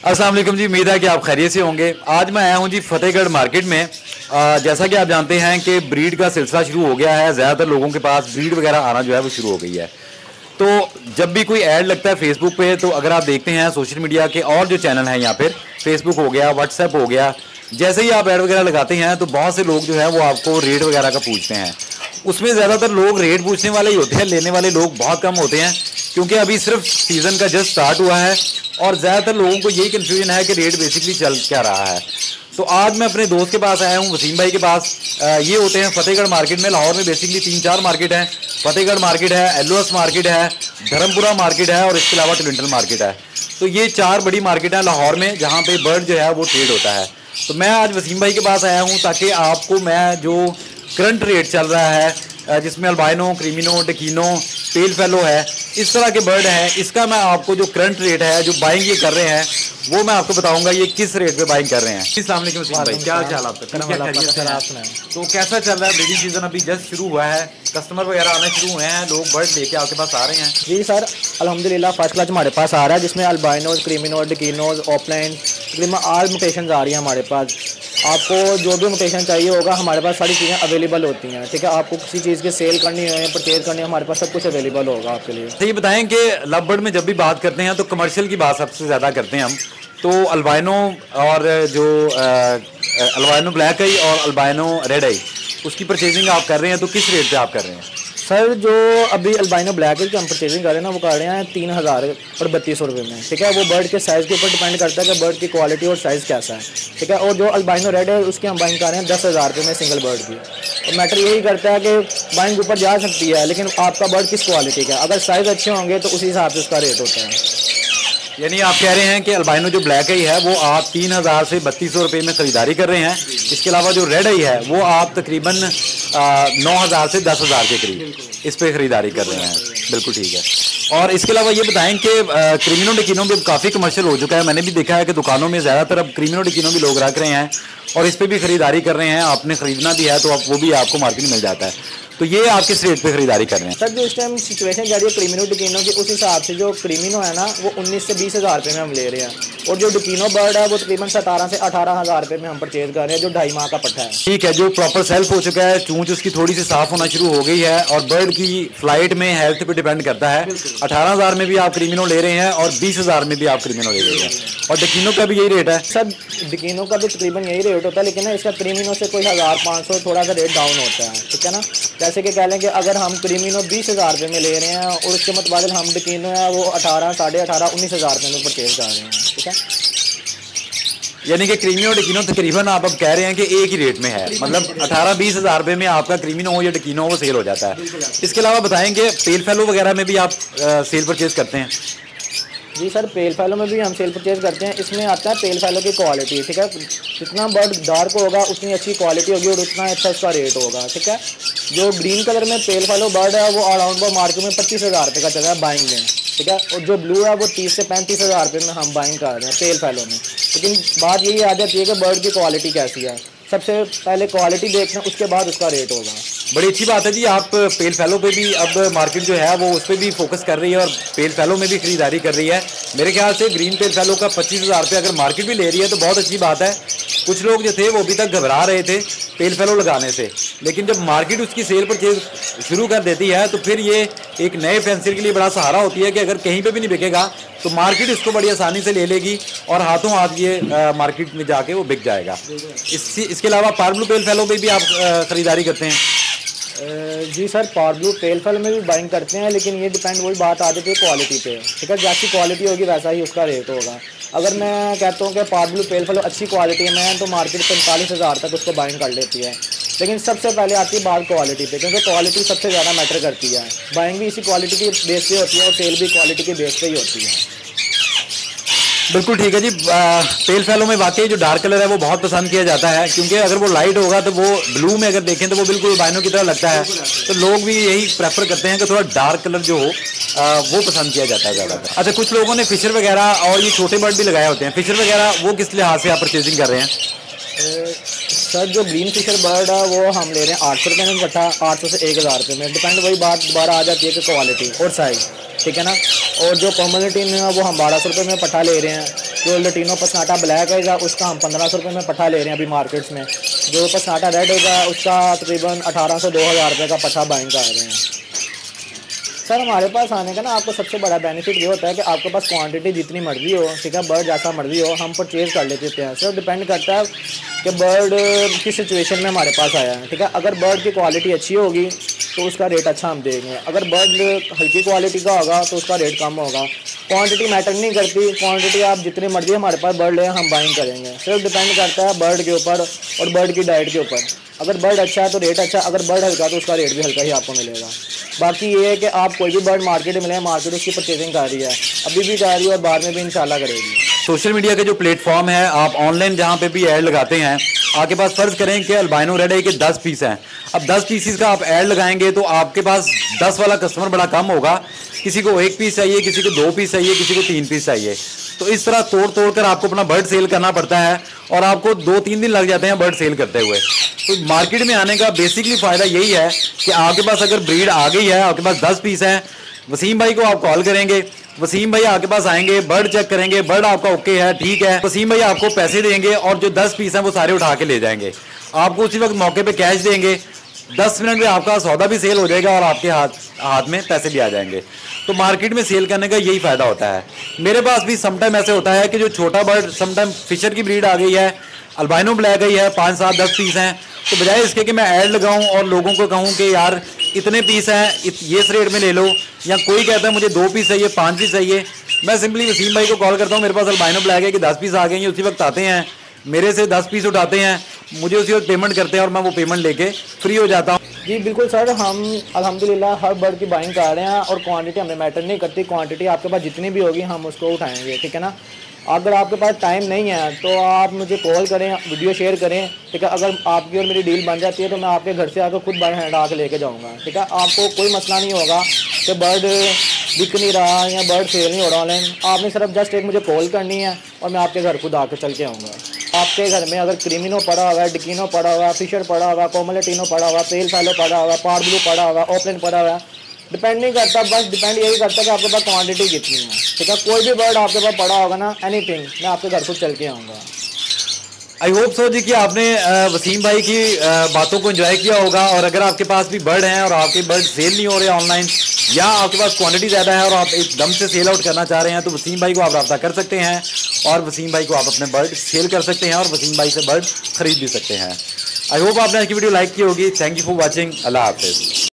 अस्सलाम वालेकुम जी, उम्मीद है कि आप खैरियत से होंगे। आज मैं आया हूं जी फतेहगढ़ मार्केट में। जैसा कि आप जानते हैं कि ब्रीड का सिलसिला शुरू हो गया है। ज़्यादातर लोगों के पास ब्रीड वगैरह आना जो है वो शुरू हो गई है। तो जब भी कोई ऐड लगता है फेसबुक पे, तो अगर आप देखते हैं सोशल मीडिया के और जो चैनल हैं यहाँ पर, फेसबुक हो गया, व्हाट्सएप हो गया, जैसे ही आप ऐड वगैरह लगाते हैं तो बहुत से लोग जो है वो आपको रेट वगैरह का पूछते हैं। उसमें ज़्यादातर लोग रेट पूछने वाले ही होते हैं, लेने वाले लोग बहुत कम होते हैं, क्योंकि अभी सिर्फ सीज़न का जस्ट स्टार्ट हुआ है और ज़्यादातर लोगों को यही कन्फ्यूजन है कि रेट बेसिकली चल क्या रहा है। तो आज मैं अपने दोस्त के पास आया हूँ, वसीम भाई के पास। ये होते हैं फतेहगढ़ मार्केट में। लाहौर में बेसिकली 3-4 मार्केट हैं। फतेहगढ़ मार्केट है, एलओएस मार्केट है, धर्मपुरा मार्केट है और इसके अलावा टविंटन मार्केट है। तो ये 4 बड़ी मार्केट हैं लाहौर में, जहाँ पे बर्ड जो है वो ट्रेड होता है। तो मैं आज वसीम भाई के पास आया हूँ ताकि आपको मैं जो करंट रेट चल रहा है, जिसमें अल्बाइनो, क्रीमिनो, डकीनो, पेल फेलो है, इस तरह के बर्ड हैं, इसका मैं आपको जो करंट रेट है, जो बाइंग ये कर रहे हैं, वो मैं आपको बताऊंगा ये किस रेट पे बाइंग कर रहे हैं। अस्सलाम वालेकुम वसीम भाई, क्या हाल आपका? तो कैसा चल रहा है? ब्रीडिंग सीजन अभी जस्ट शुरू हुआ है, कस्टमर वगैरह आने शुरू हुए हैं, लोग बर्ड लेके आपके पास आ रहे हैं? जी सर, अल्हम्दुलिल्लाह फर्स्ट क्लास हमारे पास आ रहा है, जिसमें अल्बाइनोज, क्रीमिनोज, डकीनोज, ऑफलाइन तकरीबन ऑल म्यूटेशन आ रही हैं हमारे पास। आपको जो भी म्यूटेशन चाहिए होगा हमारे पास सारी चीज़ें अवेलेबल होती हैं। ठीक है, आपको किसी चीज़ की सेल करनी है, परचेज करनी है, हमारे पास सब कुछ अवेलेबल होगा आपके लिए। तो ये बताएं कि लव बर्ड में जब भी बात करते हैं तो कमर्शियल की बात सबसे ज़्यादा करते हैं हम। तो अल्बाइनो और जो अल्बाइनो ब्लैक आई और अल्बाइनो रेड आई, उसकी परचेजिंग आप कर रहे हैं तो किस रेट पे आप कर रहे हैं? सर, जो अभी अल्बाइनो ब्लैक की हम परचेजिंग कर रहे हैं ना, वो कर रहे हैं 3000 और 3200 रुपये में। ठीक है, वो बर्ड के साइज़ के ऊपर डिपेंड करता है कि बर्ड की क्वालिटी और साइज़ कैसा है। ठीक है, और जो अल्बाइनो रेड है उसकी हम बाइंग कर रहे हैं 10,000 रुपये में सिंगल बर्ड की। और मैटर यही करता है कि बाइंग ऊपर जा सकती है, लेकिन आपका बर्ड किस क्वालिटी का है। अगर साइज़ अच्छे होंगे तो उसी हिसाब से उसका रेट होता है। यानी आप कह रहे हैं कि अल्बाइनो जो ब्लैक आई है वो आप 3000 से 3200 रुपये में ख़रीदारी कर रहे हैं। इसके अलावा जो रेड आई है वो आप तकरीबन 9000 से 10,000 के करीब इस पर ख़रीदारी कर रहे हैं। बिल्कुल ठीक है। और इसके अलावा ये बताएं कि क्रीमिनो डिकीनो भी काफ़ी कमर्शियल हो चुका है। मैंने भी देखा है कि दुकानों में ज़्यादातर अब क्रीमिनो डिकीनो भी लोग रख रहे हैं और इस पर भी ख़रीदारी कर रहे हैं। आपने ख़रीदना भी है तो आप वो भी आपको मार्केट में मिल जाता है। तो ये आप किस रेट पे खरीदारी कर रहे हैं? सर, जो इस टाइम सिचुएशन जा रही है क्रीमिनो डिकीनो की, उस हिसाब से जो क्रीमिनो है ना वो 19 से 20,000 रुपये में हम ले रहे हैं, और जो डिकीनो बर्ड है वो तकरीबन 17 से 18,000 रुपये में हम परचेज कर रहे हैं, जो 2.5 माह का पट्टा है। ठीक है, जो प्रॉपर सेल्फ हो चुका है, चूंच उसकी थोड़ी सी साफ होना शुरू हो गई है और बर्ड की फ्लाइट में हेल्थ पे डिपेंड करता है। 18,000 में भी आप क्रीमिनो ले रहे हैं और 20,000 में भी आप क्रीमिनो ले रहे हैं, और डिकीनो का भी यही रेट है? सर, डिकीनो का भी तकरीबन यही रेट होता है, लेकिन ना इसका क्रीमिनो से कोई 1500 थोड़ा सा रेट डाउन होता है। ठीक है ना, जैसे कि कह लें कि अगर हम क्रीमिनो 20,000 रुपये में ले रहे हैं और उसके मुताबिक हम डिकीनो है वो 18, 18.5, 19,000 रुपये में परचेज कर रहे हैं। ठीक है, यानी कि क्रीमिनो डिकीनो तकरीबन आप अब कह रहे हैं कि एक ही रेट में है, मतलब 18-20,000 रुपये में आपका क्रीमिनो हो या डिकीनो हो वो सेल हो जाता है। इसके अलावा बताएंगे पेल फेलो वगैरह में भी आप सेल परचेज करते हैं? जी सर, पेल फैलो में भी हम सेल परचेज करते हैं। इसमें आता है पेल फैलो की क्वालिटी। ठीक है, जितना बर्ड डार्क होगा उतनी अच्छी क्वालिटी होगी और उतना अच्छा उसका रेट होगा। ठीक है, जो ग्रीन कलर में पेल फैलो बर्ड है वो अराउंड मार्केट में 25,000 रुपये का चल रहा है बाइंग में। ठीक है, और जो ब्लू है वो 30 से 35,000 रुपये में हम बाइंग कर रहे हैं पेल फैलो में। लेकिन बात यही आ जाती है कि बर्ड की क्वालिटी कैसी है। सबसे पहले क्वालिटी देखना, उसके बाद उसका रेट होगा। बड़ी अच्छी बात है जी, आप पेल फेलो पे भी अब मार्केट जो है वो उस पर भी फोकस कर रही है और पेल फेलो में भी खरीदारी कर रही है। मेरे ख्याल से ग्रीन पेल फेलो का 25,000 रुपये अगर मार्केट भी ले रही है तो बहुत अच्छी बात है। कुछ लोग जो थे वो अभी तक घबरा रहे थे पेल फेलो लगाने से, लेकिन जब मार्केट उसकी सेल परचेज शुरू कर देती है तो फिर ये एक नए फैंसर के लिए बड़ा सहारा होती है कि अगर कहीं पर भी नहीं बिकेगा तो मार्केट इसको बड़ी आसानी से ले लेगी और हाथों हाथ ये मार्केट में जाके वो बिक जाएगा। इसके अलावा पार ब्लू पेल फेलो पे भी आप खरीदारी करते हैं? जी सर, पार ब्लू पेल फेलो में भी बाइंग करते हैं, लेकिन ये डिपेंड वही बात आ जाती है क्वालिटी पे। ठीक है, जैसी क्वालिटी होगी वैसा ही उसका रेट होगा। अगर मैं कहता हूँ कि पार ब्लू पेल फेलो अच्छी क्वालिटी में तो मार्केट 45,000 तक उसको बाइंग कर लेती है। लेकिन सबसे पहले आती है बात क्वालिटी पे, क्योंकि क्वालिटी सबसे ज़्यादा मैटर करती है। बाइंग भी इसी क्वालिटी की बेस पे होती है और सेल भी क्वालिटी की बेस पे ही होती है। बिल्कुल ठीक है जी। पेल फेलो में वाकई जो डार्क कलर है वो बहुत पसंद किया जाता है, क्योंकि अगर वो लाइट होगा तो वो ब्लू में अगर देखें तो वो बिल्कुल बाइनो की तरह लगता है। तो लोग भी यही प्रेफर करते हैं कि थोड़ा डार्क कलर जो हो वो पसंद किया जाता है ज़्यादातर। अच्छा, कुछ लोगों ने फिशर वगैरह और ये छोटे बर्ड भी लगाए होते हैं, फिशर वगैरह वो किस लिहाज से आप परचेजिंग कर रहे हैं? सर जो ग्रीन फिशर बर्ड है वो हम ले रहे हैं 800 रुपये में पट्ठा, 800 से 1000 रुपये में, डिपेंड वही बात दोबारा आ जाती है कि क्वालिटी और साइज़, ठीक है ना। और जो कॉमोलिटीन है वो हम 1200 रुपये में पट्ठा ले रहे हैं। जो लटीनो पसनाटा ब्लैक है उसका हम 1500 रुपये में पट्ठा ले रहे हैं अभी मार्केट्स में। जो पसनाटा रेड होगा उसका तकरीबन 1800-2000 रुपये का पट्ठा बाइंग कर रहे हैं। सर हमारे पास आने का ना आपको सबसे बड़ा बेनिफिट ये होता है कि आपके पास क्वांटिटी जितनी मर्जी हो, ठीक है, बर्ड जैसा मर्जी हो, हम परचेज़ कर लेते हैं। सर डिपेंड करता है कि बर्ड किस सिचुएशन में हमारे पास आया है, ठीक है। अगर बर्ड की क्वालिटी अच्छी होगी तो उसका रेट अच्छा हम देंगे, अगर बर्ड हल्की क्वालिटी का होगा तो उसका रेट कम होगा। क्वांटिटी मैटर नहीं करती, क्वांटिटी आप जितनी मर्जी हमारे पास बर्ड लें हम बाइंग करेंगे। सिर्फ डिपेंड करता है बर्ड के ऊपर और बर्ड की डाइट के ऊपर। अगर बर्ड अच्छा है तो रेट अच्छा, अगर बर्ड हल्का तो उसका रेट भी हल्का ही आपको मिलेगा। बाकी ये है कि आप कोई भी बर्ड मार्केट में मिले, मार्केट उसकी परचेजिंग कर रही है, अभी भी कर रही है और बाद में भी इंशाल्लाह करेगी। सोशल मीडिया के जो प्लेटफॉर्म है, आप ऑनलाइन जहाँ पे भी ऐड लगाते हैं, आपके पास फ़र्ज़ करें कि अल्बाइनो रेड आई के 10 पीस हैं। अब 10 पीसीस का आप ऐड लगाएंगे तो आपके पास 10 वाला कस्टमर बड़ा कम होगा। किसी को 1 पीस चाहिए, किसी को 2 पीस चाहिए, किसी को 3 पीस चाहिए। तो इस तरह तोड़ तोड़ कर आपको अपना बर्ड सेल करना पड़ता है और आपको 2-3 दिन लग जाते हैं बर्ड सेल करते हुए। तो मार्केट में आने का बेसिकली फ़ायदा यही है कि आपके पास अगर ब्रीड आ गई है, आपके पास 10 पीस हैं, वसीम भाई को आप कॉल करेंगे, वसीम भाई आपके पास आएंगे, बर्ड चेक करेंगे, बर्ड आपका ओके है, ठीक है, वसीम भाई आपको पैसे देंगे और जो 10 पीस हैं वो सारे उठा के ले जाएंगे। आपको उसी वक्त मौके पे कैश देंगे, 10 मिनट में आपका सौदा भी सेल हो जाएगा और आपके हाथ में पैसे भी आ जाएंगे। तो मार्केट में सेल करने का यही फ़ायदा होता है। मेरे पास भी समटाइम ऐसे होता है कि जो छोटा बर्ड, समटाइम फिशर की ब्रीड आ गई है, अल्बाइनो ब्लैक गई है, 5, 7, 10 पीस हैं, तो बजाय इसके कि मैं ऐड लगाऊं और लोगों को कहूं कि यार इतने पीस हैं, ये इस रेट में ले लो, या कोई कहता है मुझे 2 पीस चाहिए, 5 पीस चाहिए, मैं सिंपली वसीम भाई को कॉल करता हूं, मेरे पास अल्बाइनो ब्लैक है कि 10 पीस आ गए हैं, उसी वक्त आते हैं, मेरे से 10 पीस उठाते हैं, मुझे उसी वक्त पेमेंट करते हैं और मैं वो पेमेंट लेके फ्री हो जाता हूँ। जी बिल्कुल सर, हम अल्हम्दुलिल्लाह हर बर्ड की बाइंग कर रहे हैं और क्वांटिटी हमें मैटर नहीं करती, क्वांटिटी आपके पास जितनी भी होगी हम उसको उठाएंगे, ठीक है ना। अगर आपके पास टाइम नहीं है तो आप मुझे कॉल करें, वीडियो शेयर करें, ठीक है। अगर आपकी और मेरी डील बन जाती है तो मैं आपके घर से आकर खुद बर्ड हैंड आके लेके जाऊँगा, ठीक है। आपको कोई मसला नहीं होगा कि बर्ड बिक नहीं रहा या बर्ड सेल नहीं हो रहा ऑनलाइन। आपने सिर्फ जस्ट एक मुझे कॉल करनी है और मैं आपके घर खुद आकर चल के आऊँगा। आपके घर में अगर क्रीमिनो पड़ा हुआ है, डिकीनो पड़ा हुआ है, फिशर पड़ा हुआ है, कोमोलेटिनो पड़ा हुआ है, पेल फैलो पड़ा हुआ है, पार ब्लू पड़ा हुआ है, ओपन पड़ा हुआ है, डिपेंड नहीं करता, बस डिपेंड यही करता है कि आपके पास क्वांटिटी कितनी है, ठीक है। कोई भी बर्ड आपके पास पड़ा होगा ना, एनीथिंग, मैं आपके घर खुद चल के आऊँगा। आई होप सो जी कि आपने वसीम भाई की बातों को एंजॉय किया होगा। और अगर आपके पास भी बर्ड हैं और आपके बर्ड सेल नहीं हो रहे ऑनलाइन, या आपके पास क्वांटिटी ज़्यादा है और आप एकदम से सेल आउट करना चाह रहे हैं, तो वसीम भाई को आप रब्ता कर सकते हैं और वसीम भाई को आप अपने बर्ड सेल कर सकते हैं और वसीम भाई से बर्ड खरीद भी सकते हैं। आई होप आपने आज की वीडियो लाइक की होगी। Thank you for watching. अल्लाह हाफिज़।